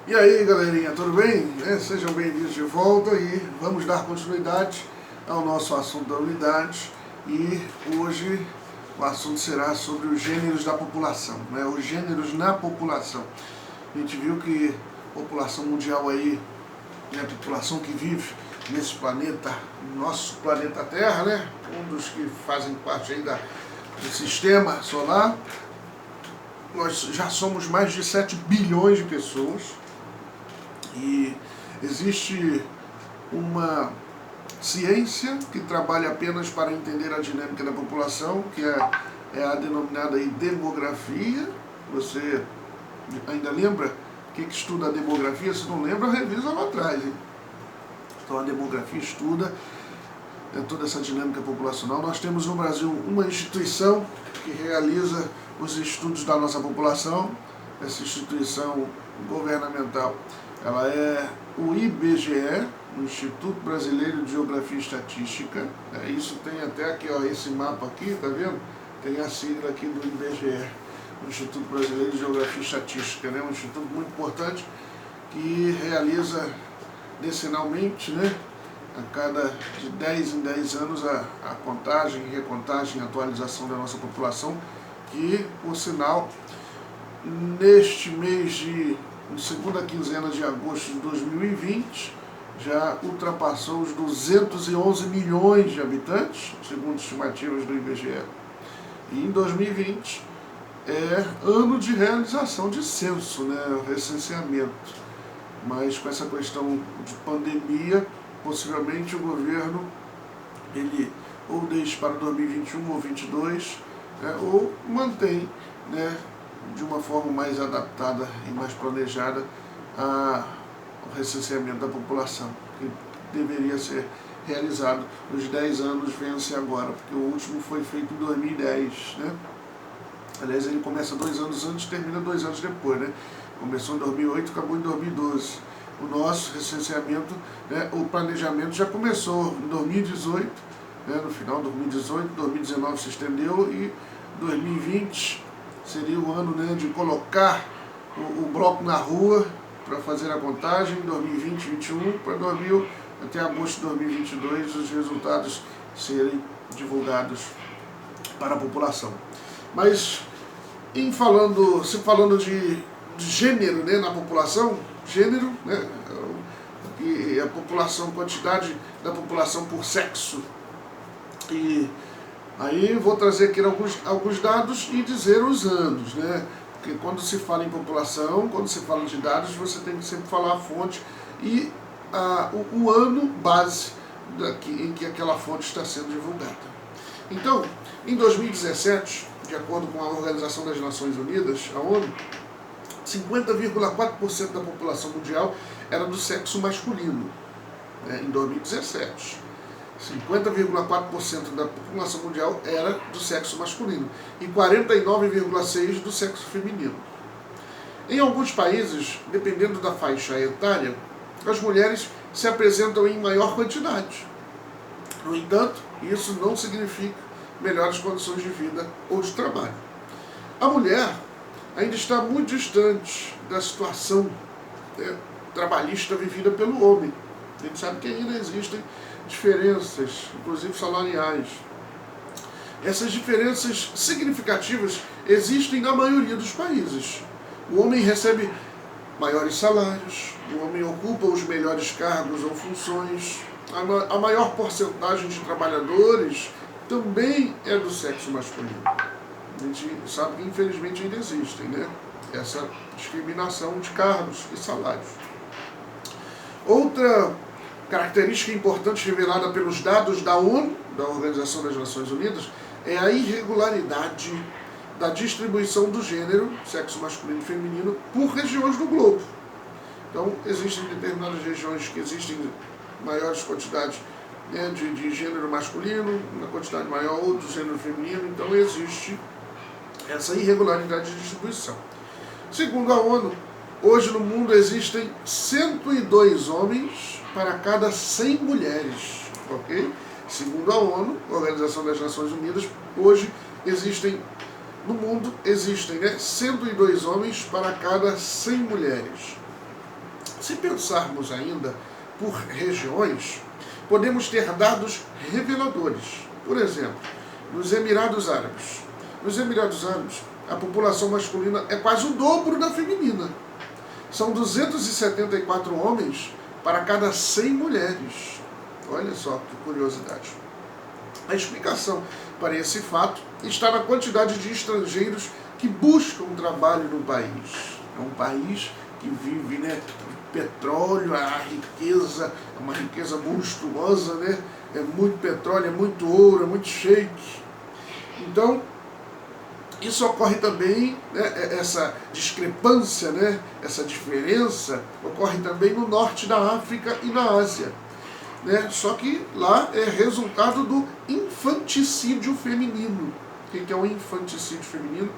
E aí, galerinha, tudo bem? Sejam bem-vindos de volta e vamos dar continuidade ao nosso assunto da unidade. E hoje o assunto será sobre os gêneros da população, os gêneros na população. A gente viu que a população mundial aí, a população que vive nesse planeta, nosso planeta Terra, um dos que fazem parte aí do sistema solar, nós já somos mais de 7 bilhões de pessoas. E existe uma ciência que trabalha apenas para entender a dinâmica da população, que é a denominada aí demografia. Você ainda lembra o que estuda a demografia? Se não lembra, revisa lá atrás. Então a demografia estuda toda essa dinâmica populacional. Nós temos no Brasil uma instituição que realiza os estudos da nossa população. Essa instituição governamental, ela é o IBGE, o Instituto Brasileiro de Geografia e Estatística. Isso tem até aqui, esse mapa aqui, tá vendo? Tem a sigla aqui do IBGE, o Instituto Brasileiro de Geografia e Estatística, um instituto muito importante que realiza decenalmente, a cada de 10 em 10 anos, a contagem, recontagem, atualização da nossa população, que, por sinal, neste mês segunda quinzena de agosto de 2020, já ultrapassou os 211 milhões de habitantes, segundo estimativas do IBGE. E em 2020 é ano de realização de censo, recenseamento. Mas com essa questão de pandemia, possivelmente o governo, ele ou deixa para 2021 ou 2022, ou mantém, de uma forma mais adaptada e mais planejada o recenseamento da população, que deveria ser realizado. Os 10 anos vence agora, porque o último foi feito em 2010. Aliás, ele começa 2 anos antes e termina 2 anos depois. Começou em 2008 e acabou em 2012. O nosso recenseamento, o planejamento já começou em 2018, no final de 2018, 2019 se estendeu e 2020 seria o ano de colocar o bloco na rua para fazer a contagem, 2020, 2021, para até agosto de 2022 os resultados serem divulgados para a população. Mas, se falando de gênero na população, gênero, e a população, quantidade da população por sexo, e aí vou trazer aqui alguns dados e dizer os anos, porque quando se fala em população, quando se fala de dados, você tem que sempre falar a fonte e o ano base em que aquela fonte está sendo divulgada. Então, em 2017, de acordo com a Organização das Nações Unidas, a ONU, 50,4% da população mundial era do sexo masculino, em 2017. 50,4% da população mundial era do sexo masculino e 49,6% do sexo feminino. Em alguns países, dependendo da faixa etária, as mulheres se apresentam em maior quantidade. No entanto, isso não significa melhores condições de vida ou de trabalho. A mulher ainda está muito distante da situação trabalhista vivida pelo homem. A gente sabe que ainda existem diferenças, inclusive salariais. Essas diferenças significativas existem na maioria dos países. O homem recebe maiores salários, o homem ocupa os melhores cargos ou funções, a maior porcentagem de trabalhadores também é do sexo masculino. A gente sabe que infelizmente ainda existem, essa discriminação de cargos e salários. Outra característica importante revelada pelos dados da ONU, da Organização das Nações Unidas, é a irregularidade da distribuição do gênero, sexo masculino e feminino, por regiões do globo. Então, existem determinadas regiões que existem maiores quantidades de gênero masculino, uma quantidade maior ou do gênero feminino, então existe essa irregularidade de distribuição. Segundo a ONU, hoje no mundo existem 102 homens para cada 100 mulheres, ok? Segundo a ONU, a Organização das Nações Unidas, hoje no mundo existem 102 homens para cada 100 mulheres. Se pensarmos ainda por regiões, podemos ter dados reveladores. Por exemplo, nos Emirados Árabes. Nos Emirados Árabes, a população masculina é quase o dobro da feminina. São 274 homens para cada 100 mulheres. Olha só que curiosidade. A explicação para esse fato está na quantidade de estrangeiros que buscam trabalho no país. É um país que vive, né, petróleo, a riqueza, é uma riqueza monstruosa, né? É muito petróleo, é muito ouro, é muito shake. Então, isso ocorre também, né, essa discrepância, né, essa diferença, ocorre também no norte da África e na Ásia. Né? Só que lá é resultado do infanticídio feminino. O que é o infanticídio feminino?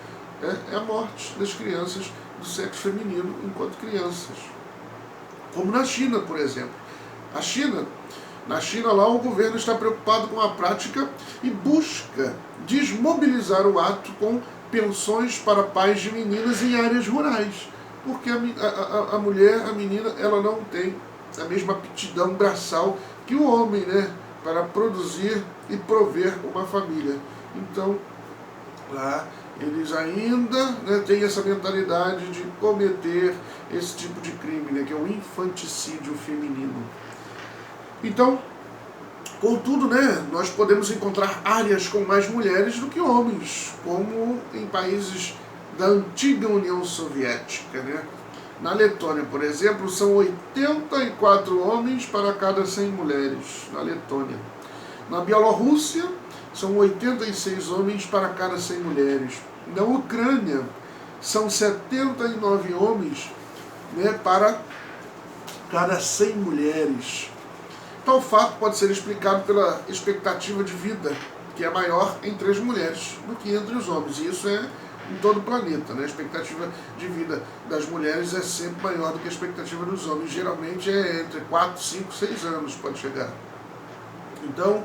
É a morte das crianças do sexo feminino enquanto crianças. Como na China, por exemplo. Na China lá o governo está preocupado com a prática e busca desmobilizar o ato com pensões para pais de meninas em áreas rurais. Porque a mulher, a menina, ela não tem a mesma aptidão braçal que o homem, né, para produzir e prover uma família. Então, lá eles ainda, né, têm essa mentalidade de cometer esse tipo de crime, né, que é o infanticídio feminino. Então, contudo, né, nós podemos encontrar áreas com mais mulheres do que homens, como em países da antiga União Soviética, né? Na Letônia, por exemplo, são 84 homens para cada 100 mulheres, na Letônia. Na Bielorrússia, são 86 homens para cada 100 mulheres. Na Ucrânia, são 79 homens, né, para cada 100 mulheres. Tal fato pode ser explicado pela expectativa de vida, que é maior entre as mulheres do que entre os homens. E isso é em todo o planeta, né? A expectativa de vida das mulheres é sempre maior do que a expectativa dos homens. Geralmente é entre 4, 5, 6 anos pode chegar. Então,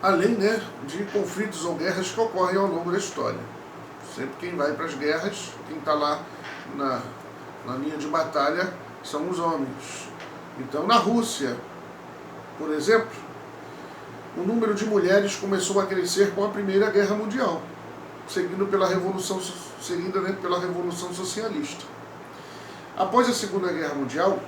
além, né, de conflitos ou guerras que ocorrem ao longo da história. Sempre quem vai para as guerras, quem está lá na linha de batalha, são os homens. Então, na Rússia, por exemplo, o número de mulheres começou a crescer com a Primeira Guerra Mundial, seguida pela Revolução Socialista. Após a Segunda Guerra Mundial,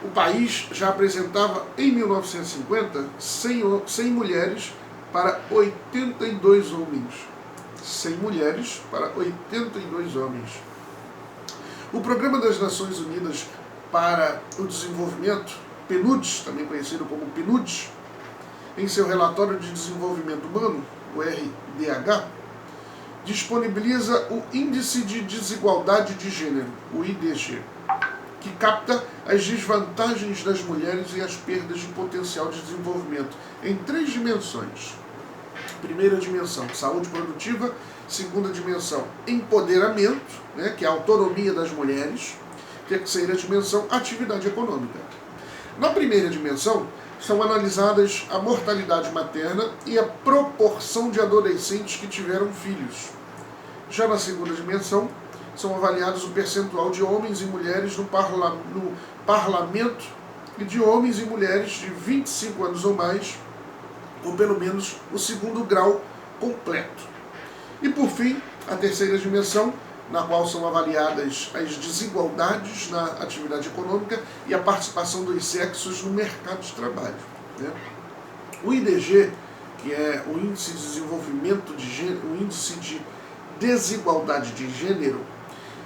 o país já apresentava, em 1950, 100 mulheres para 82 homens. 100 mulheres para 82 homens. O Programa das Nações Unidas para o Desenvolvimento, PNUD, também conhecido como PNUD, em seu relatório de desenvolvimento humano, o RDH, disponibiliza o Índice de Desigualdade de Gênero, o IDG, que capta as desvantagens das mulheres e as perdas de potencial de desenvolvimento em 3 dimensões. Primeira dimensão, saúde produtiva. Segunda dimensão, empoderamento, né, que é a autonomia das mulheres. Terceira dimensão, atividade econômica. Na primeira dimensão, são analisadas a mortalidade materna e a proporção de adolescentes que tiveram filhos. Já na segunda dimensão, são avaliados o percentual de homens e mulheres no parlamento e de homens e mulheres de 25 anos ou mais, com pelo menos o 2º grau completo. E por fim, a terceira dimensão, na qual são avaliadas as desigualdades na atividade econômica e a participação dos sexos no mercado de trabalho. Né? O IDG, que é o Índice de Desenvolvimento de Gênero, o Índice de Desigualdade de Gênero,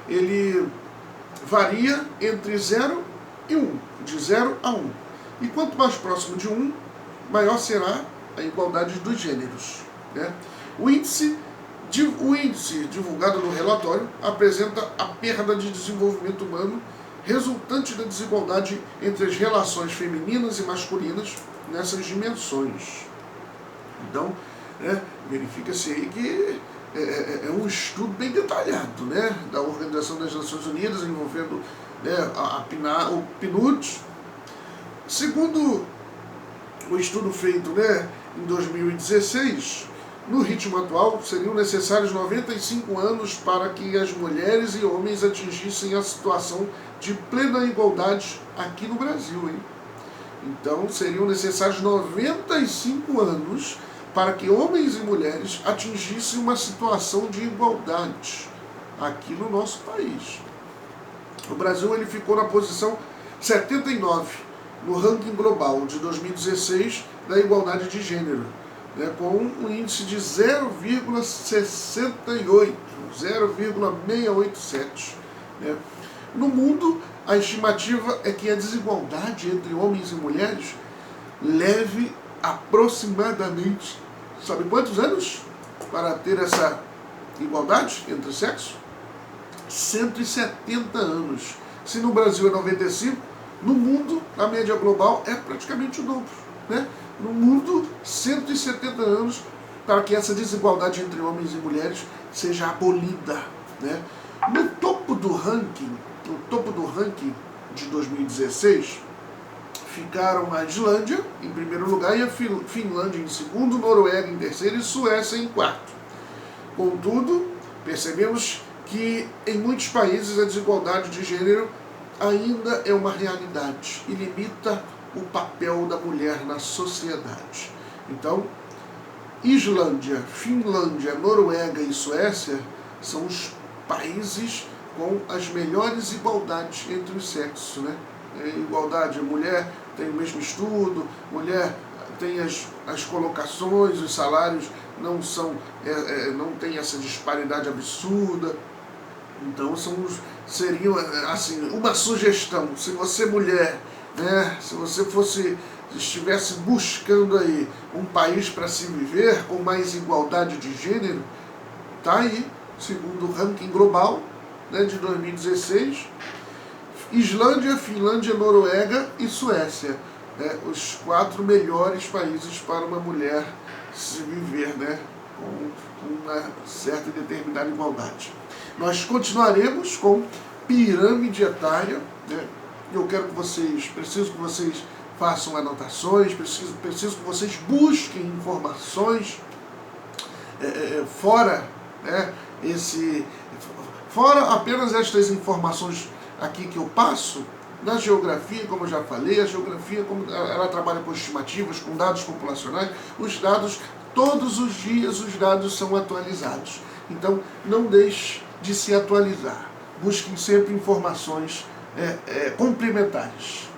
ele varia entre 0 e 1, de 0 a 1. E quanto mais próximo de 1, maior será a igualdade dos gêneros. Né? O índice divulgado no relatório apresenta a perda de desenvolvimento humano resultante da desigualdade entre as relações femininas e masculinas nessas dimensões. Então, né, verifica-se aí que é um estudo bem detalhado, né, da Organização das Nações Unidas, envolvendo, né, o PNUD. Segundo o estudo feito, né, em 2016, No ritmo atual, seriam necessários 95 anos para que as mulheres e homens atingissem a situação de plena igualdade aqui no Brasil, hein? Então, seriam necessários 95 anos para que homens e mulheres atingissem uma situação de igualdade aqui no nosso país. O Brasil ele ficou na posição 79 no ranking global de 2016 da igualdade de gênero, né, com um índice de 0,68, 0,687. Né. No mundo, a estimativa é que a desigualdade entre homens e mulheres leve aproximadamente, sabe quantos anos para ter essa igualdade entre sexos? 170 anos. Se no Brasil é 95, no mundo, a média global é praticamente o dobro. Né? No mundo, 170 anos para que essa desigualdade entre homens e mulheres seja abolida. Né? No topo do ranking de 2016, ficaram a Islândia em primeiro lugar e a Finlândia em segundo, Noruega em terceiro e Suécia em quarto. Contudo, percebemos que em muitos países a desigualdade de gênero ainda é uma realidade e limita o papel da mulher na sociedade. Então, Islândia, Finlândia, Noruega e Suécia são os países com as melhores igualdades entre os sexos, né? Igualdade, a mulher tem o mesmo estudo, mulher tem as colocações, os salários não tem essa disparidade absurda. Então seriam assim, uma sugestão, se você mulher, né, se você estivesse buscando aí um país para se viver com mais igualdade de gênero, tá aí, segundo o ranking global, né, de 2016, Islândia, Finlândia, Noruega e Suécia, né, os 4 melhores países para uma mulher se viver, né, com uma certa e determinada igualdade. Nós continuaremos com pirâmide etária, né? Preciso que vocês façam anotações, preciso que vocês busquem informações fora, né, fora apenas estas informações aqui que eu passo. Na geografia, como eu já falei, a geografia como ela trabalha com estimativas, com dados populacionais, os dados, todos os dias os dados são atualizados. Então, não deixe de se atualizar. Busquem sempre informações complementares.